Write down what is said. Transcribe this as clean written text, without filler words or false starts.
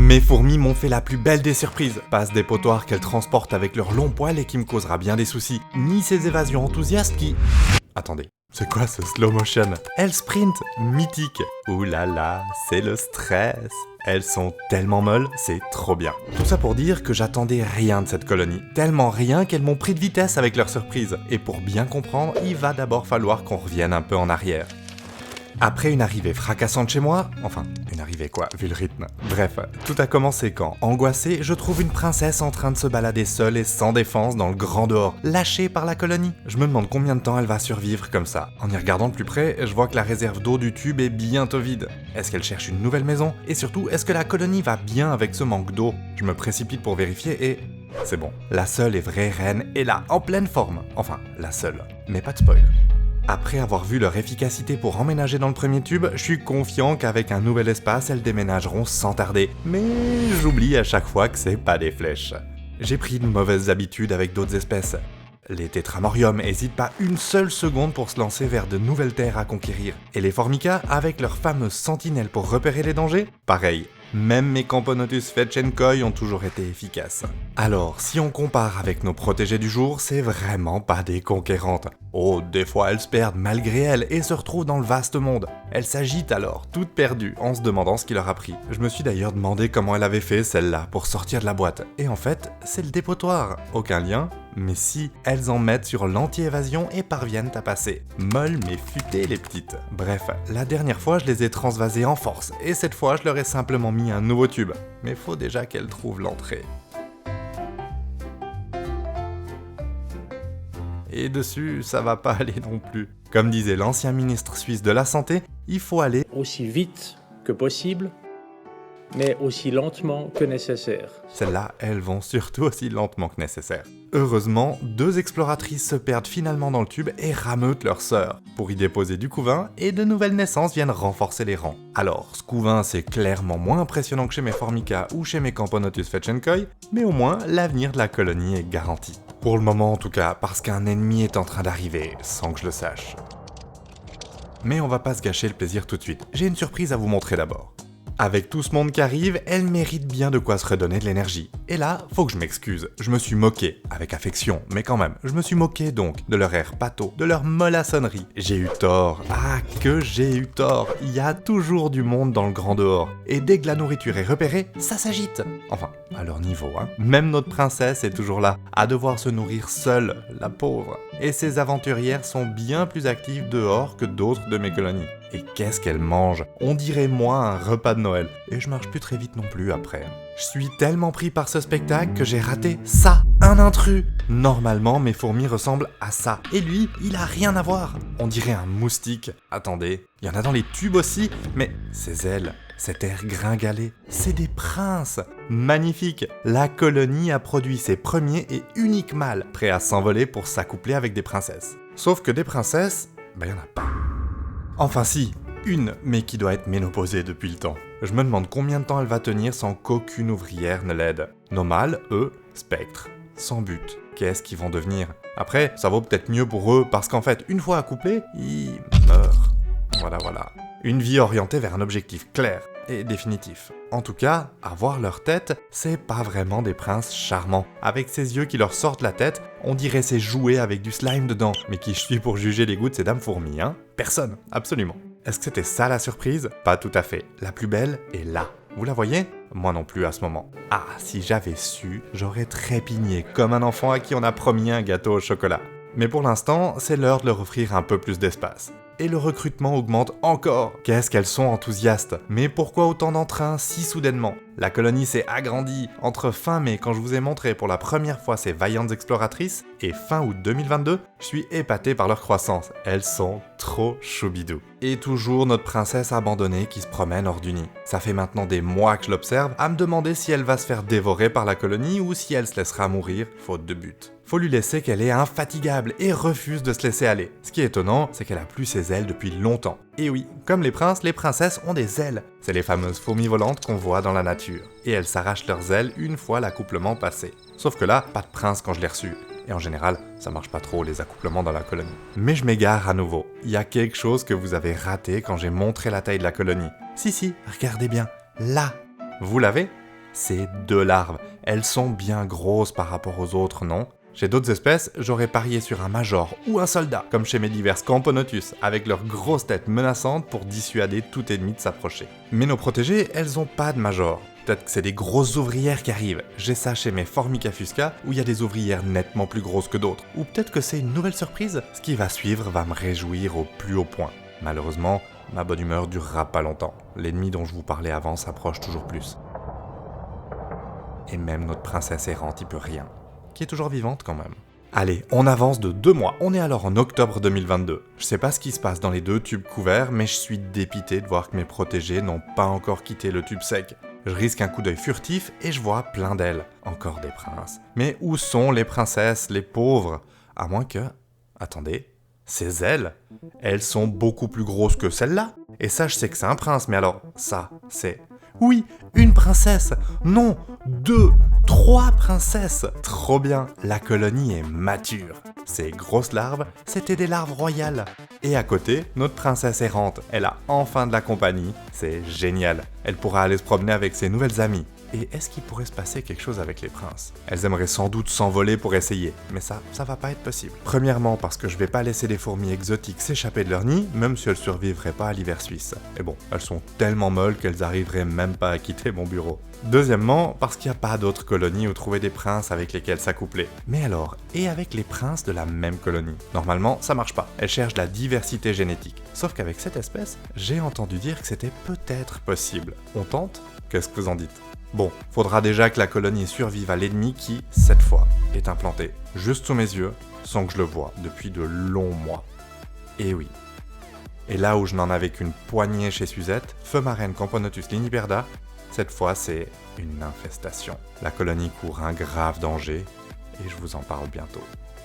Mes fourmis m'ont fait la plus belle des surprises. Pas ce dépotoir qu'elles transportent avec leurs longs poils et qui me causera bien des soucis, ni ces évasions enthousiastes qui... Attendez, c'est quoi ce slow motion? Elles sprintent, mythique. Ouh là là, c'est le stress. Elles sont tellement molles, c'est trop bien. Tout ça pour dire que j'attendais rien de cette colonie. Tellement rien qu'elles m'ont pris de vitesse avec leur surprise. Et pour bien comprendre, il va d'abord falloir qu'on revienne un peu en arrière. Après une arrivée fracassante chez moi, enfin, une arrivée quoi, vu le rythme. Bref, tout a commencé quand, angoissé, je trouve une princesse en train de se balader seule et sans défense dans le grand dehors, lâchée par la colonie. Je me demande combien de temps elle va survivre comme ça. En y regardant de plus près, je vois que la réserve d'eau du tube est bientôt vide. Est-ce qu'elle cherche une nouvelle maison? Et surtout, est-ce que la colonie va bien avec ce manque d'eau? Je me précipite pour vérifier et... c'est bon. La seule et vraie reine est là, en pleine forme. Enfin, la seule. Mais pas de spoil. Après avoir vu leur efficacité pour emménager dans le premier tube, je suis confiant qu'avec un nouvel espace, elles déménageront sans tarder. Mais j'oublie à chaque fois que c'est pas des flèches. J'ai pris de mauvaises habitudes avec d'autres espèces. Les tétramoriums hésitent pas une seule seconde pour se lancer vers de nouvelles terres à conquérir. Et les formica, avec leurs fameuses sentinelles pour repérer les dangers, pareil. Même mes Camponotus fetchenkoi ont toujours été efficaces. Alors, si on compare avec nos protégés du jour, c'est vraiment pas des conquérantes. Oh, des fois elles se perdent malgré elles et se retrouvent dans le vaste monde. Elles s'agitent alors, toutes perdues, en se demandant ce qui leur a pris. Je me suis d'ailleurs demandé comment elle avait fait celle-là pour sortir de la boîte. Et en fait, c'est le dépotoir. Aucun lien, mais si, elles en mettent sur l'anti-évasion et parviennent à passer. Molles mais futées les petites. Bref, la dernière fois je les ai transvasées en force, et cette fois je leur ai simplement mis un nouveau tube. Mais faut déjà qu'elles trouvent l'entrée. Et dessus, ça va pas aller non plus. Comme disait l'ancien ministre suisse de la Santé, il faut aller aussi vite que possible, mais aussi lentement que nécessaire. Celles-là, elles vont surtout aussi lentement que nécessaire. Heureusement, 2 exploratrices se perdent finalement dans le tube et rameutent leur sœur pour y déposer du couvain et de nouvelles naissances viennent renforcer les rangs. Alors, ce couvain c'est clairement moins impressionnant que chez mes Formica ou chez mes Camponotus fetchenkoi, mais au moins l'avenir de la colonie est garanti. Pour le moment en tout cas, parce qu'un ennemi est en train d'arriver, sans que je le sache. Mais on va pas se gâcher le plaisir tout de suite, j'ai une surprise à vous montrer d'abord. Avec tout ce monde qui arrive, elle mérite bien de quoi se redonner de l'énergie. Et là, faut que je m'excuse, je me suis moqué, avec affection, mais quand même, je me suis moqué donc de leur air pâteau, de leur mollassonnerie. J'ai eu tort, ah que j'ai eu tort, il y a toujours du monde dans le grand dehors. Et dès que la nourriture est repérée, ça s'agite. Enfin, à leur niveau, hein. Même notre princesse est toujours là, à devoir se nourrir seule, la pauvre. Et ces aventurières sont bien plus actives dehors que d'autres de mes colonies. Et qu'est-ce qu'elle mange? On dirait moi un repas de Noël. Et je marche plus très vite non plus après. Je suis tellement pris par ce spectacle que j'ai raté ça, un intrus. Normalement, mes fourmis ressemblent à ça. Et lui, il a rien à voir. On dirait un moustique. Attendez, il y en a dans les tubes aussi. Mais ces ailes, cet air gringalé, c'est des princes. Magnifique. La colonie a produit ses premiers et uniques mâles, prêts à s'envoler pour s'accoupler avec des princesses. Sauf que des princesses, il y en a pas. Enfin si, une, mais qui doit être ménopausée depuis le temps. Je me demande combien de temps elle va tenir sans qu'aucune ouvrière ne l'aide. Nos mâles, eux, spectres, sans but. Qu'est-ce qu'ils vont devenir? Après, ça vaut peut-être mieux pour eux, parce qu'en fait, une fois accouplés, ils meurent. Voilà. Une vie orientée vers un objectif clair et définitif. En tout cas, à voir leur tête, c'est pas vraiment des princes charmants. Avec ces yeux qui leur sortent la tête, on dirait ces jouets avec du slime dedans. Mais qui je suis pour juger les goûts de ces dames fourmis, hein? Personne, absolument. Est-ce que c'était ça la surprise? Pas tout à fait. La plus belle est là. Vous la voyez? Moi non plus à ce moment. Ah, si j'avais su, j'aurais trépigné comme un enfant à qui on a promis un gâteau au chocolat. Mais pour l'instant, c'est l'heure de leur offrir un peu plus d'espace. Et le recrutement augmente encore. Qu'est-ce qu'elles sont enthousiastes. Mais pourquoi autant d'entrain si soudainement? La colonie s'est agrandie entre fin mai quand je vous ai montré pour la première fois ces vaillantes exploratrices et fin août 2022, je suis épaté par leur croissance. Elles sont trop choubidou. Et toujours notre princesse abandonnée qui se promène hors du nid. Ça fait maintenant des mois que je l'observe à me demander si elle va se faire dévorer par la colonie ou si elle se laissera mourir faute de but. Faut lui laisser qu'elle est infatigable et refuse de se laisser aller. Ce qui est étonnant, c'est qu'elle a plus ses ailes depuis longtemps. Et oui, comme les princes, les princesses ont des ailes. C'est les fameuses fourmis volantes qu'on voit dans la nature. Et elles s'arrachent leurs ailes une fois l'accouplement passé. Sauf que là, pas de prince quand je l'ai reçu. Et en général, ça marche pas trop les accouplements dans la colonie. Mais je m'égare à nouveau. Il y a quelque chose que vous avez raté quand j'ai montré la taille de la colonie. Si, regardez bien. Là. Vous l'avez? c'est 2 larves. Elles sont bien grosses par rapport aux autres, non? Chez d'autres espèces, j'aurais parié sur un major ou un soldat, comme chez mes divers Camponotus, avec leurs grosses têtes menaçantes pour dissuader tout ennemi de s'approcher. Mais nos protégées, elles ont pas de major. Peut-être que c'est des grosses ouvrières qui arrivent. J'ai ça chez mes Formica fusca, où il y a des ouvrières nettement plus grosses que d'autres. Ou peut-être que c'est une nouvelle surprise. Ce qui va suivre va me réjouir au plus haut point. Malheureusement, ma bonne humeur durera pas longtemps. L'ennemi dont je vous parlais avant s'approche toujours plus. Et même notre princesse errante y peut rien. Qui est toujours vivante quand même. Allez, on avance de 2 mois. On est alors en octobre 2022. Je sais pas ce qui se passe dans les 2 tubes couverts, mais je suis dépité de voir que mes protégés n'ont pas encore quitté le tube sec. Je risque un coup d'œil furtif et je vois plein d'ailes. Encore des princes. Mais où sont les princesses, les pauvres? À moins que... Attendez, ces ailes, elles sont beaucoup plus grosses que celles-là. Et ça, je sais que c'est un prince, mais alors, ça, c'est... Oui, une princesse. Non, 2, 3 princesses. Trop bien, la colonie est mature. Ces grosses larves, c'était des larves royales. Et à côté, notre princesse errante, elle a enfin de la compagnie. C'est génial. Elle pourra aller se promener avec ses nouvelles amies. Et est-ce qu'il pourrait se passer quelque chose avec les princes? Elles aimeraient sans doute s'envoler pour essayer, mais ça va pas être possible. Premièrement parce que je vais pas laisser les fourmis exotiques s'échapper de leur nid, même si elles survivraient pas à l'hiver suisse. Et bon, elles sont tellement molles qu'elles arriveraient même pas à quitter mon bureau. Deuxièmement, parce qu'il n'y a pas d'autres colonies où trouver des princes avec lesquels s'accoupler. Mais alors, et avec les princes de la même colonie? Normalement, ça marche pas. Elles cherchent la diversité génétique. Sauf qu'avec cette espèce, j'ai entendu dire que c'était peut-être possible. On tente? Qu'est-ce que vous en dites? Bon, faudra déjà que la colonie survive à l'ennemi qui, cette fois, est implanté, juste sous mes yeux, sans que je le voie, depuis de longs mois. Et oui. Et là où je n'en avais qu'une poignée chez Suzette, feu marraine Camponotus liniperda, cette fois c'est une infestation. La colonie court un grave danger, et je vous en parle bientôt.